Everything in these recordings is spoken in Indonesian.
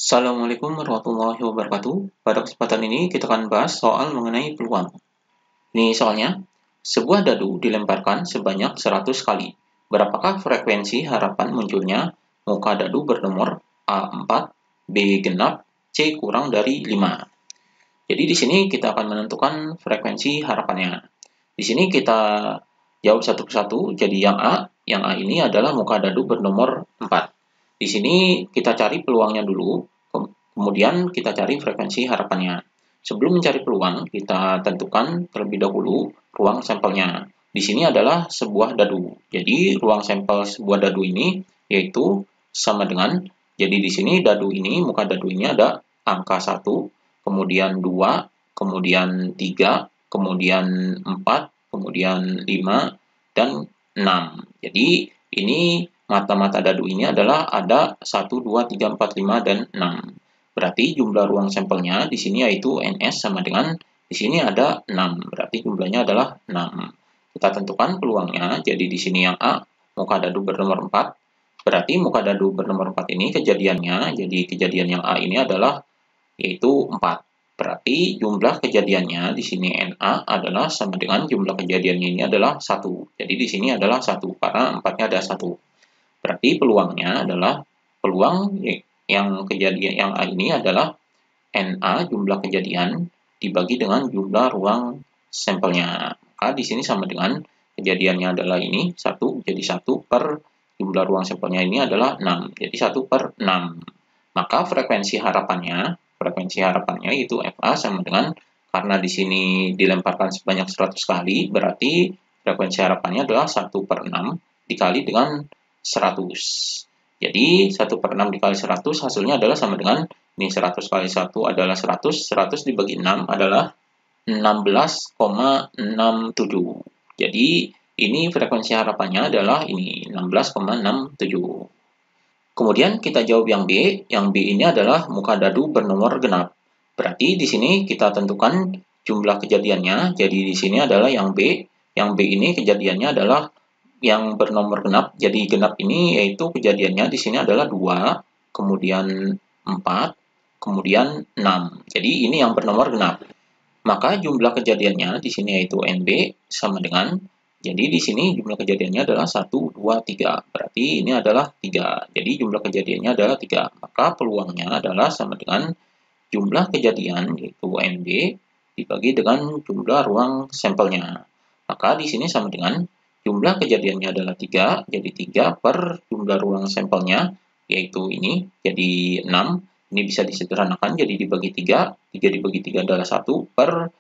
Assalamualaikum warahmatullahi wabarakatuh. Pada kesempatan ini kita akan bahas soal mengenai peluang. Ini soalnya, sebuah dadu dilemparkan sebanyak 100 kali. Berapakah frekuensi harapan munculnya muka dadu bernomor A4, B genap, C kurang dari 5? Jadi di sini kita akan menentukan frekuensi harapannya. Di sini kita jawab satu persatu. Jadi yang A ini adalah muka dadu bernomor 4. Di sini kita cari peluangnya dulu, kemudian kita cari frekuensi harapannya. Sebelum mencari peluang, kita tentukan terlebih dahulu ruang sampelnya. Di sini adalah sebuah dadu. Jadi ruang sampel sebuah dadu ini yaitu sama dengan, jadi di sini dadu ini, muka dadu ini ada angka 1, kemudian 2, kemudian 3, kemudian 4, kemudian 5, dan 6. Jadi ini mata-mata dadu ini adalah ada 1, 2, 3, 4, 5, dan 6. Berarti jumlah ruang sampelnya di sini yaitu NS sama dengan, di sini ada 6. Berarti jumlahnya adalah 6. Kita tentukan peluangnya, jadi di sini yang A, muka dadu bernomor 4. Berarti muka dadu bernomor 4 ini kejadiannya, jadi kejadian yang A ini adalah yaitu 4. Berarti jumlah kejadiannya di sini NA adalah sama dengan jumlah kejadiannya ini adalah 1. Jadi di sini adalah 1 karena 4-nya ada 1. Berarti peluangnya adalah peluang yang kejadian yang A ini adalah NA jumlah kejadian dibagi dengan jumlah ruang sampelnya. Maka di sini sama dengan kejadiannya adalah ini 1, jadi 1 per jumlah ruang sampelnya ini adalah 6. Jadi 1 per 6. Maka frekuensi harapannya itu FA sama dengan, karena di sini dilemparkan sebanyak 100 kali, berarti frekuensi harapannya adalah 1 per 6 dikali dengan 100. Jadi 1 per 6 dikali 100 hasilnya adalah sama dengan, ini 100 kali 1 adalah 100, 100 dibagi 6 adalah 16,67. Jadi ini frekuensi harapannya adalah ini 16,67. Kemudian kita jawab yang B. Yang B ini adalah muka dadu bernomor genap. Berarti di sini kita tentukan jumlah kejadiannya. Jadi di sini adalah yang B. Yang B ini kejadiannya adalah yang bernomor genap. Jadi genap ini yaitu kejadiannya di sini adalah 2, kemudian 4, kemudian 6. Jadi ini yang bernomor genap. Maka jumlah kejadiannya di sini yaitu NB sama dengan, jadi di sini jumlah kejadiannya adalah 1, 2, 3. Berarti ini adalah 3. Jadi jumlah kejadiannya adalah 3. Maka peluangnya adalah sama dengan jumlah kejadian yaitu NB dibagi dengan jumlah ruang sampelnya. Maka di sini sama dengan jumlah kejadiannya adalah 3, jadi 3 per jumlah ruang sampelnya, yaitu ini, jadi 6. Ini bisa disederhanakan, jadi dibagi 3, 3 dibagi 3 adalah 1 per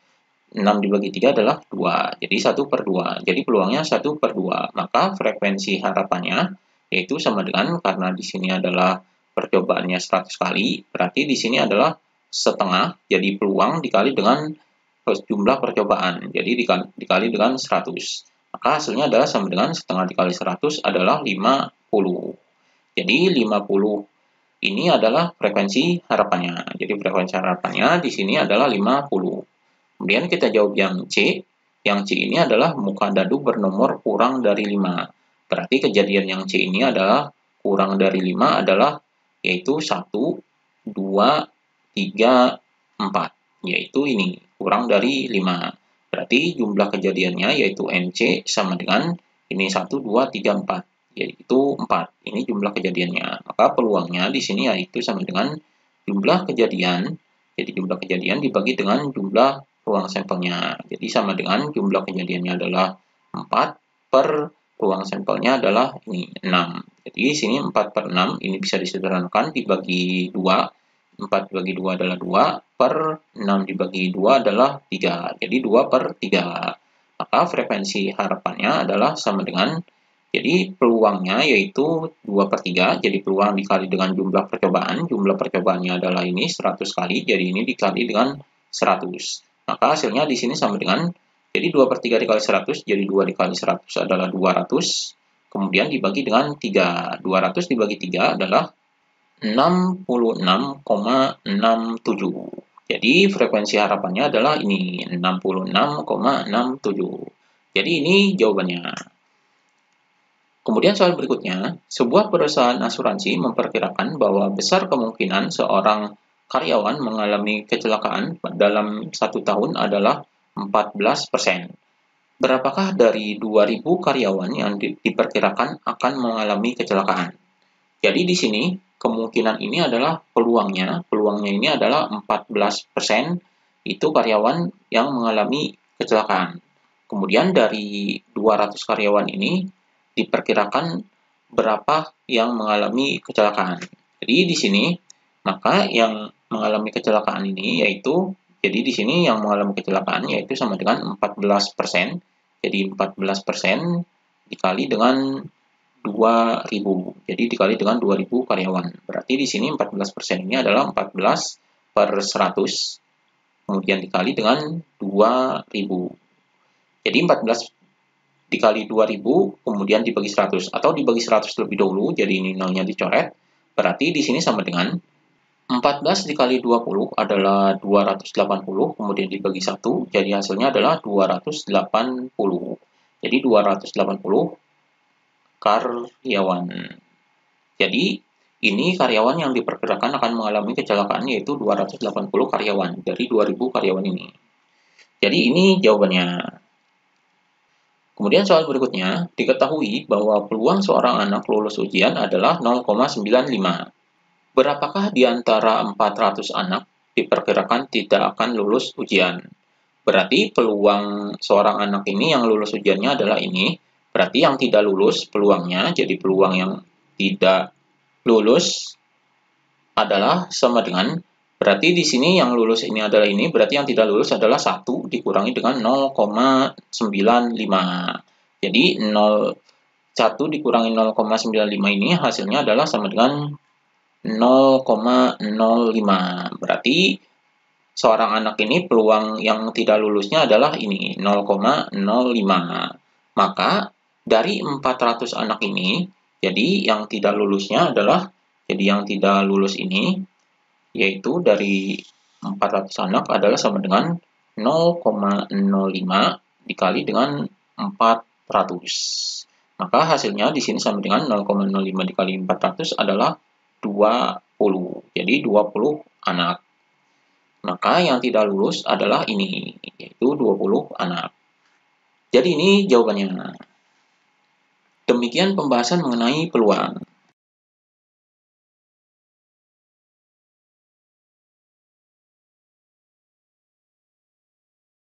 6 dibagi 3 adalah 2, jadi 1 per 2. Jadi peluangnya 1 per 2. Maka frekuensi harapannya, yaitu sama dengan, karena di sini adalah percobaannya 100 kali, berarti di sini adalah setengah, jadi peluang dikali dengan jumlah percobaan, jadi dikali dengan 100. Maka hasilnya adalah sama dengan setengah dikali 100 adalah 50. Jadi 50 ini adalah frekuensi harapannya. Jadi frekuensi harapannya di sini adalah 50. Kemudian kita jawab yang C. Yang C ini adalah muka dadu bernomor kurang dari 5. Berarti kejadian yang C ini adalah kurang dari 5 adalah yaitu 1, 2, 3, 4. Yaitu ini, kurang dari 5. Berarti jumlah kejadiannya yaitu NC sama dengan ini 1, 2, 3, 4. Yaitu 4. Ini jumlah kejadiannya. Maka peluangnya di sini yaitu sama dengan jumlah kejadian. Jadi jumlah kejadian dibagi dengan jumlah ruang sampelnya. Jadi sama dengan jumlah kejadiannya adalah 4 per ruang sampelnya adalah ini 6. Jadi di sini 4 per 6 ini bisa disederhanakan dibagi 2. 4 dibagi 2 adalah 2 per 6 dibagi 2 adalah 3. Jadi 2 per 3. Maka frekuensi harapannya adalah sama dengan, jadi peluangnya yaitu 2 per 3, jadi peluang dikali dengan jumlah percobaan. Jumlah percobaannya adalah ini 100 kali, jadi ini dikali dengan 100. Maka hasilnya di sini sama dengan, jadi 2 per 3 dikali 100, jadi 2 dikali 100 adalah 200. Kemudian dibagi dengan 3. 200 dibagi 3 adalah 66,67. Jadi frekuensi harapannya adalah ini, 66,67. Jadi ini jawabannya. Kemudian soal berikutnya, sebuah perusahaan asuransi memperkirakan bahwa besar kemungkinan seorang karyawan mengalami kecelakaan dalam 1 tahun adalah 14%. Berapakah dari 2.000 karyawan yang diperkirakan akan mengalami kecelakaan? Jadi di sini kemungkinan ini adalah peluangnya ini adalah 14% itu karyawan yang mengalami kecelakaan. Kemudian dari 200 karyawan ini diperkirakan berapa yang mengalami kecelakaan. Jadi di sini maka yang mengalami kecelakaan ini yaitu jadi di sini yang mengalami kecelakaan yaitu sama dengan 14%. Jadi 14% dikali dengan 2.000. Jadi dikali dengan 2.000 karyawan. Berarti di sini 14% ini adalah 14/100. Kemudian dikali dengan 2.000. Jadi 14 dikali 2.000 kemudian dibagi 100 atau dibagi 100 lebih dahulu, jadi ini nolnya dicoret. Berarti di sini sama dengan 14 dikali 20 adalah 280, kemudian dibagi 1, jadi hasilnya adalah 280. Jadi 280 karyawan. Jadi ini karyawan yang diperkirakan akan mengalami kecelakaan yaitu 280 karyawan dari 2.000 karyawan ini. Jadi ini jawabannya. Kemudian soal berikutnya, diketahui bahwa peluang seorang anak lulus ujian adalah 0,95. Berapakah di antara 400 anak diperkirakan tidak akan lulus ujian? Berarti peluang seorang anak ini yang lulus ujiannya adalah ini. Berarti yang tidak lulus peluangnya, jadi peluang yang tidak lulus adalah sama dengan, berarti di sini yang lulus ini adalah ini, berarti yang tidak lulus adalah 1 dikurangi dengan 0,95. Jadi 1 dikurangi 0,95 ini hasilnya adalah sama dengan 0,05. Berarti seorang anak ini peluang yang tidak lulusnya adalah ini, 0,05. Maka dari 400 anak ini, jadi yang tidak lulusnya adalah, jadi yang tidak lulus ini, yaitu dari 400 anak adalah sama dengan 0,05 dikali dengan 400. Maka hasilnya di sini sama dengan 0,05 dikali 400 adalah 20. Jadi 20 anak. Maka yang tidak lulus adalah ini, yaitu 20 anak. Jadi ini jawabannya. Demikian pembahasan mengenai peluang.